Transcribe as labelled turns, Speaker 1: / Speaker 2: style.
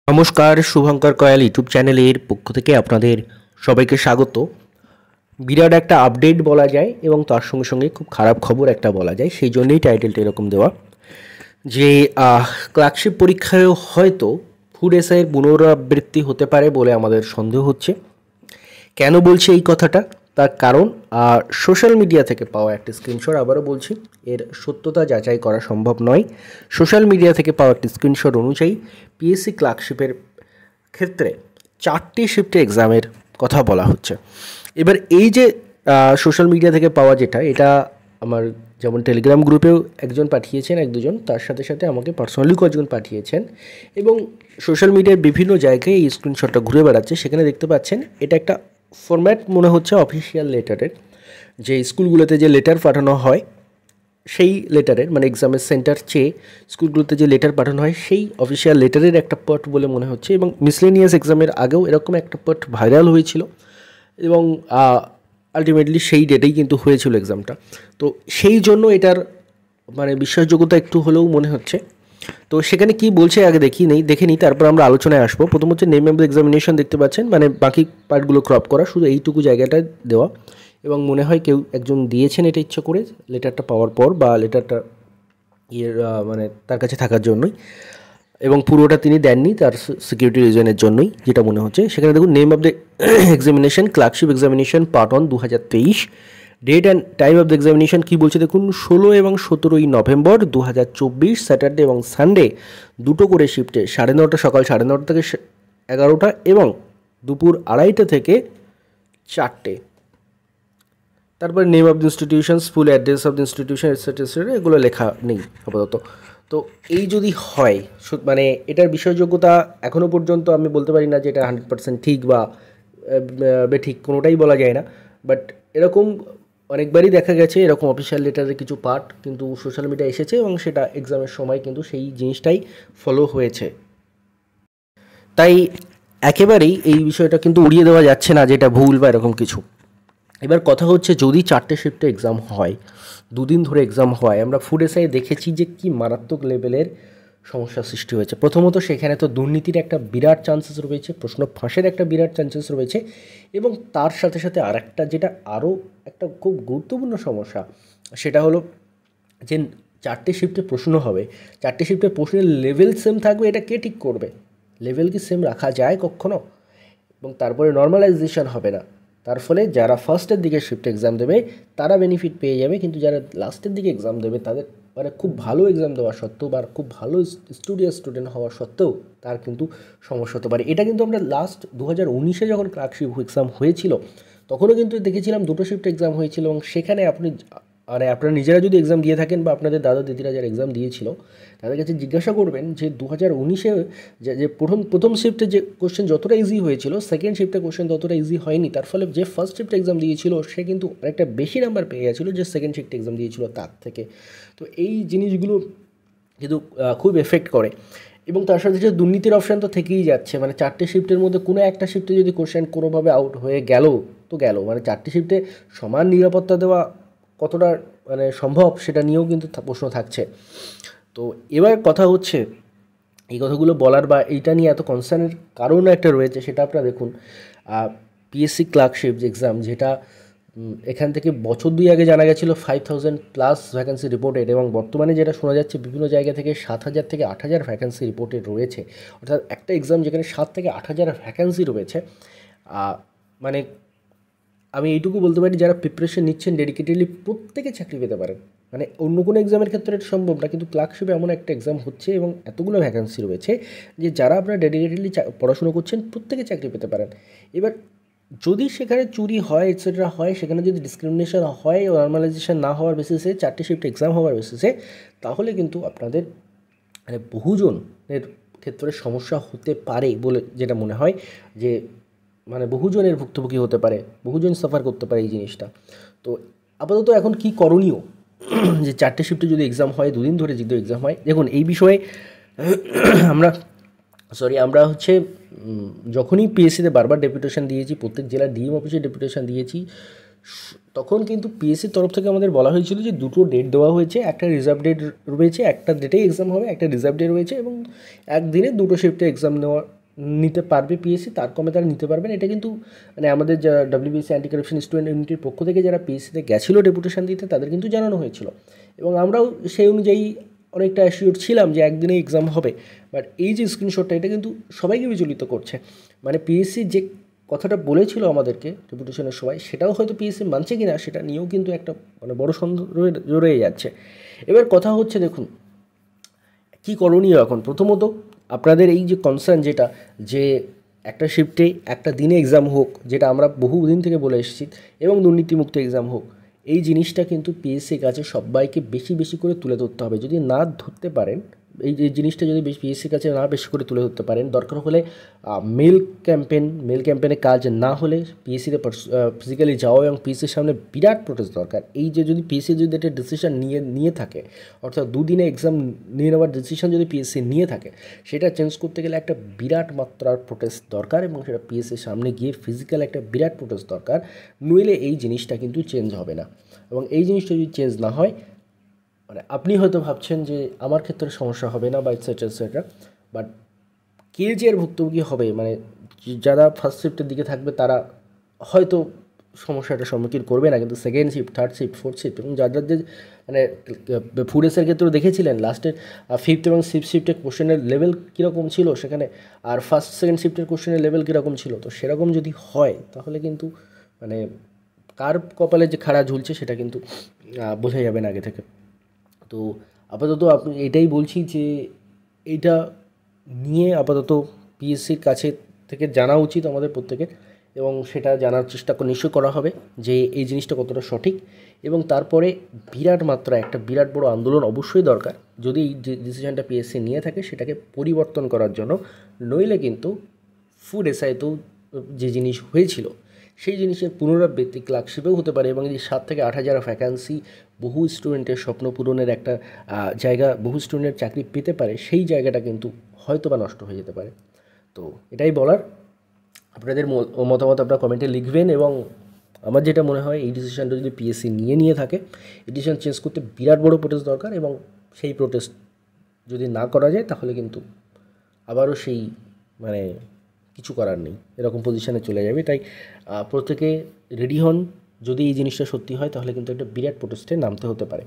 Speaker 1: নমস্কার, শুভঙ্কর কয়াল ইউটিউব চ্যানেলের পক্ষ থেকে আপনাদের সবাইকে স্বাগত। বিরাট একটা আপডেট বলা যায় এবং তার সঙ্গে সঙ্গে খুব খারাপ খবর একটা বলা যায়, সেই জন্যই টাইটেলটা এরকম দেওয়া যে ক্লার্কশিপ পরীক্ষায়ও হয়তো ফুড এসআইয়ের পুনরাবৃত্তি হতে পারে বলে আমাদের সন্দেহ হচ্ছে। কেন বলছি এই কথাটা? তার কারণ সোশ্যাল মিডিয়া থেকে পাওয়া একটা স্ক্রিনশট, আবারও বলছি এর সত্যতা যাচাই করা সম্ভব নয়। সোশ্যাল মিডিয়া থেকে পাওয়া একটা স্ক্রিনশট অনুযায়ী পিএসসি ক্লার্কশিপের ক্ষেত্রে 4টি শিফটে এক্সামের কথা বলা হচ্ছে। এবার এই যে সোশ্যাল মিডিয়া থেকে পাওয়া যেটা, এটা আমার যেমন টেলিগ্রাম গ্রুপেও একজন পাঠিয়েছেন, এক দুজন, তার সাথে সাথে আমাকে পার্সোনালি কয়েকজন পাঠিয়েছেন এবং সোশ্যাল মিডিয়ায় বিভিন্ন জায়গায় এই স্ক্রিনশটটা ঘুরে বেড়াচ্ছে। সেখানে দেখতে পাচ্ছেন এটা একটা ফরম্যাট মনে হচ্ছে অফিসিয়াল লেটারের, যে স্কুলগুলোতে যে লেটার পাঠানো হয় সেই লেটারের, মানে এক্সামের সেন্টার চেয়ে স্কুলগুলোতে যে লেটার পাঠানো হয় সেই অফিসিয়াল লেটারের একটা পার্ট বলে মনে হচ্ছে। এবং মিসলেনিয়াস এক্সামের আগেও এরকম একটা পার্ট ভাইরাল হয়েছিল এবং আলটিমেটলি সেই ডেটেই কিন্তু হয়েছিল এক্সামটা। তো সেই জন্য এটার মানে বিশ্বাসযোগ্যতা একটু হলেও মনে হচ্ছে। তো সেখানে কি বলছে আগে দেখে নিই, তারপর আমরা আলোচনায় আসবো। প্রথম হচ্ছে নেম অফ দ্য এক্সামিনেশন দেখতে পাচ্ছেন, মানে বাকি পার্টগুলো ক্রপ করা, শুধু এইটুকু জায়গাটা দেওয়া। এবং মনে হয় কেউ একজন দিয়েছেন এটা ইচ্ছা করে লেটারটা পাওয়ার পর, বা লেটারটা মানে তার কাছে থাকার জন্যই, এবং পুরোটা তিনি দেননি তার সিকিউরিটি রিজনের জন্যই, যেটা মনে হচ্ছে। সেখানে দেখুন name of the examination clerkship examination part 1 2023, date and time of the examination কী বলছে দেখুন, 16 এবং 17ই নভেম্বর 2024, স্যাটারডে এবং সানডে দুটো করে শিফটে, 9:30 সকাল 9:30 থেকে 11টা এবং দুপুর 2:30 থেকে 4টে। তারপরে name of the institution, full address of the institution etcetera, এগুলো লেখা নেই আপাতত। তো এই যদি হয়, মানে এটার বিষয়যোগ্যতা এখনও পর্যন্ত আমি বলতে পারি না যে এটা 100% ঠিক বা বেঠিক, কোনোটাই বলা যায় না। বাট এরকম অনেকবারই দেখা গেছে, এরকম অফিসিয়াল লেটারের কিছু পার্ট কিন্তু সোশ্যাল মিডিয়া এসেছে এবং সেটা এক্সামের সময় কিন্তু সেই জিনিসটাই ফলো হয়েছে। তাই একেবারেই এই বিষয়টা কিন্তু উড়িয়ে দেওয়া যাচ্ছে না যে এটা ভুল বা এরকম কিছু। এবার কথা হচ্ছে, যদি 4টে শিফটে এক্সাম হয়, দুদিন ধরে এক্সাম হয়, আমরা ফুড এসআই দেখেছি যে কি মারাত্মক লেভেলের সমস্যার সৃষ্টি হয়েছে। প্রথমত সেখানে তো দুর্নীতির একটা বিরাট চান্সেস রয়েছে, প্রশ্ন ফাঁসের একটা বিরাট চান্সেস রয়েছে, এবং তার সাথে সাথে আরেকটা যেটা আরও একটা খুব গুরুত্বপূর্ণ সমস্যা, সেটা হলো যে 4টে শিফটে প্রশ্ন হবে, 4টে শিফটে প্রশ্নের লেভেল সেম থাকবে, এটা কে ঠিক করবে? লেভেল কি সেম রাখা যায় কখনো? এবং তারপরে নর্মালাইজেশন হবে না, তার ফলে যারা ফার্স্টের দিকে শিফট এক্সাম দেবে তারা বেনিফিট পেয়ে যাবে, কিন্তু যারা লাস্টের দিকে এক্সাম দেবে তাদের মানে খুব ভালো এক্সাম দেওয়া সত্ত্বেও বা খুব ভালো স্টুডেন্ট হওয়া সত্ত্বেও তার কিন্তু সমস্যা হতে পারে। এটা কিন্তু আমরা লাস্ট 2019-এ যখন ক্লার্কশিপ এক্সাম হয়েছিল তখনও কিন্তু দেখেছিলাম, দুটো শিফট এক্সাম হয়েছিল, এবং সেখানে আপনি মানে আপনারা নিজেরা যদি এক্সাম দিয়ে থাকেন বা আপনাদের দাদা দিদিরা যারা এক্সাম দিয়েছিল তাদের কাছে জিজ্ঞাসা করবেন যে 2019-এ যে প্রথম শিফটে যে কোশ্চেন যতটা ইজি হয়েছিল, সেকেন্ড শিফটে কোশ্চেন ততটা ইজি হয়নি। তার ফলে যে ফার্স্ট শিফট এক্সাম দিয়েছিল সে কিন্তু অনেকটা বেশি নাম্বার পেয়ে গেছিলো যে সেকেন্ড শিফট এক্সাম দিয়েছিল তার থেকে। তো এই জিনিসগুলো কিন্তু খুব এফেক্ট করে। এবং তার সাথে যে দুর্নীতির অপশান তো থেকেই যাচ্ছে, মানে 4টে শিফটের মধ্যে কোনো একটা শিফটে যদি কোশ্চেন কোনোভাবে আউট হয়ে গেল তো গেল, মানে 4টে শিফটে সমান নিরাপত্তা দেওয়া কতটা মানে সম্ভব সেটা নিয়েও কিন্তু প্রশ্ন থাকছে। তো এবার কথা হচ্ছে, এই কথাগুলো বলার বা এইটা নিয়ে এত কনসার্নের কারণ একটা রয়েছে, সেটা আপনারা দেখুন। পিএসসি ক্লার্কশিপ এক্সাম, যেটা এখান থেকে বছর 2 আগে জানা গেছিলো 5000+ ভ্যাকেন্সি রিপোর্টেড, এবং বর্তমানে যেটা শোনা যাচ্ছে বিভিন্ন জায়গা থেকে 7000 থেকে 8000 ভ্যাকেন্সি রিপোর্টেড রয়েছে। অর্থাৎ একটা এক্সাম যেখানে 7 থেকে 8000 ভ্যাকেন্সি রয়েছে, মানে আমি এইটুকু বলতে পারি যারা প্রিপারেশন নিচ্ছেন ডেডিকেটেডলি প্রত্যেকে চাকরি পেতে পারেন। মানে অন্য কোনো এক্সামের ক্ষেত্রে এটা সম্ভব না, কিন্তু ক্লার্কশিপে এমন একটা এক্সাম হচ্ছে এবং এতগুলো ভ্যাকেন্সি রয়েছে যে যারা আপনারা ডেডিকেটেডলি পড়াশুনো করছেন প্রত্যেকে চাকরি পেতে পারেন। এবার যদি সেখানে চুরি হয় এটসেট্রা হয়, সেখানে যদি ডিসক্রিমিনেশন হয়, নর্মালাইজেশন না হওয়ার বেসিসে, 4টে শিফট এক্সাম হওয়ার বেসিসে, তাহলে কিন্তু আপনাদের মানে বহুজনের ক্ষেত্রে সমস্যা হতে পারে বলে যেটা মনে হয়, যে মানে বহুজনের ভুক্তভোগী হতে পারে, বহুজন সাফার করতে পারে এই জিনিসটা। তো আপাতত এখন কি করণীয়, যে 4টে শিফটে যদি এক্সাম হয়, দুদিন ধরে যদি এক্সাম হয়, দেখুন এই বিষয়ে আমরা হচ্ছে যখনই পিএসসিতে বারবার ডেপুটেশন দিয়েছি, প্রত্যেক জেলার ডিএম অফিসে ডেপুটেশন দিয়েছি, তখন কিন্তু পিএসসির তরফ থেকে আমাদের বলা হয়েছিল যে দুটো ডেট দেওয়া হয়েছে, একটা রিজার্ভ ডেট রয়েছে, একটা ডেটেই এক্সাম হবে, একটা রিজার্ভ ডে রয়েছে, এবং একদিনে দুটো শিফটে এক্সাম নেওয়ার নিতে পারবে পিএসসি, তার কমে তারা নিতে পারবেন। এটা কিন্তু মানে আমাদের যা ডব্লিউবিসি অ্যান্টি কারাপশন স্টুডেন্ট ইউনিটির পক্ষ থেকে যারা পিএসসিতে গেছিলো ডেপুটেশন দিতে, তাদের কিন্তু জানানো হয়েছিল এবং আমরাও সেই অনুযায়ী অনেকটা অ্যাসিওর ছিলাম যে একদিনে এক্সাম হবে। বাট এই যে স্ক্রিনশটটা, এটা কিন্তু সবাইকে বিচলিত করছে। মানে পিএসসি যে কথাটা বলেছিল আমাদেরকে ডেপুটেশনের সময়, সেটাও হয়তো পিএসসি মানছে কি না সেটা নিয়েও কিন্তু একটা মানে বড় সন্দেহ রয়ে যাচ্ছে। এবার কথা হচ্ছে, দেখুন কী করণীয় এখন। প্রথমত আপনাদের এই যে কনসার্ন যেটা, যে একটা শিফটে একটা দিনে এক্সাম হোক, যেটা আমরা বহুদিন থেকে বলে এসেছি, এবং দুর্নীতিমুক্ত এক্সাম হোক, এই জিনিসটা কিন্তু পিএসসির কাছে সবাইকে বেশি বেশি করে তুলে ধরতে হবে। যদি না ধরতে পারেন, এই যে জিনিসটা যদি পিএসসির কাছে না বেশি করে তুলে ধরতে পারেন, দরকার হলে মেল ক্যাম্পেনে কাজ না হলে পিএসসিতে ফিজিক্যালি যাওয়া এবং পিএসসির সামনে বিরাট প্রোটেস্ট দরকার। এই যে যদি পিএসসি যদি একটা ডিসিশন নিয়ে থাকে, অর্থাৎ দুদিনে এক্সাম নিয়ে নেওয়ার ডিসিশন যদি পিএসসি নিয়ে থাকে, সেটা চেঞ্জ করতে গেলে একটা বিরাট মাত্রার প্রোটেস্ট দরকার এবং সেটা পিএসসির সামনে গিয়ে ফিজিক্যাল একটা বিরাট প্রোটেস্ট দরকার। নইলে এই জিনিসটা কিন্তু চেঞ্জ হবে না। এবং এই জিনিসটা যদি চেঞ্জ না হয়, মানে আপনি হয়তো ভাবছেন যে আমার ক্ষেত্রে সমস্যা হবে না বা এটসেট্রা, বাট কে যে এর ভুক্তভোগী হবে, মানে যারা ফার্স্ট শিফটের দিকে থাকবে তারা হয়তো সমস্যাটার সম্মুখীন করবে না, কিন্তু second shift, third shift, fourth shift এবং যাদের যে মানে ফুডেসের ক্ষেত্রেও দেখেছিলেন লাস্টের ফিফথ এবং সিক্সথ শিফটের কোশ্চেনের লেভেল কীরকম ছিল সেখানে, আর ফার্স্ট সেকেন্ড শিফটের কোশ্চেনের লেভেল কীরকম ছিল। তো সেরকম যদি হয় তাহলে কিন্তু মানে কার কপালে যে খাড়া ঝুলছে সেটা কিন্তু বোঝা যাবে না আগে থেকে। তো আপাতত আপনি এটাই বলছি যে এইটা নিয়ে আপাতত পিএসসির কাছে থেকে জানা উচিত আমাদের প্রত্যেকের, এবং সেটা জানার চেষ্টা নিশ্চয় করা হবে যে এই জিনিসটা কতটা সঠিক। এবং তারপরে বিরাট মাত্রায় একটা বিরাট বড় আন্দোলন অবশ্যই দরকার যদি এই ডিসিশনটা পিএসসি নিয়ে থাকে সেটাকে পরিবর্তন করার জন্য। নইলে কিন্তু ফুড এসআইতেও যে জিনিস হয়েছিল সেই জিনিসের পুনরাবৃত্তি ক্লার্কশিপেও হতে পারে, এবং এই 7 থেকে 8 হাজার ভ্যাকান্সি বহু স্টুডেন্টের স্বপ্ন পূরণের একটা জায়গা, বহু স্টুডেন্টের চাকরি পেতে পারে, সেই জায়গাটা কিন্তু হয়তো বা নষ্ট হয়ে যেতে পারে। তো এটাই বলার। আপনাদের মতামত আপনারা কমেন্টে লিখবেন, এবং আমার যেটা মনে হয় এই ডিসিশনটা যদি পিএসসি নিয়ে থাকে, এই ডিসিশন চেঞ্জ করতে বিরাট বড় প্রোটেস্ট দরকার, এবং সেই প্রোটেস্ট যদি না করা যায় তাহলে কিন্তু আবারও সেই মানে কিছু করার নেই এরকম পজিশানে চলে যাবে। তাই প্রত্যেকে রেডি হন, যদি এই জিনিসটা সত্যি হয় তাহলে কিন্তু একটা বিরাট প্রোটেস্টে নামতে হতে পারে।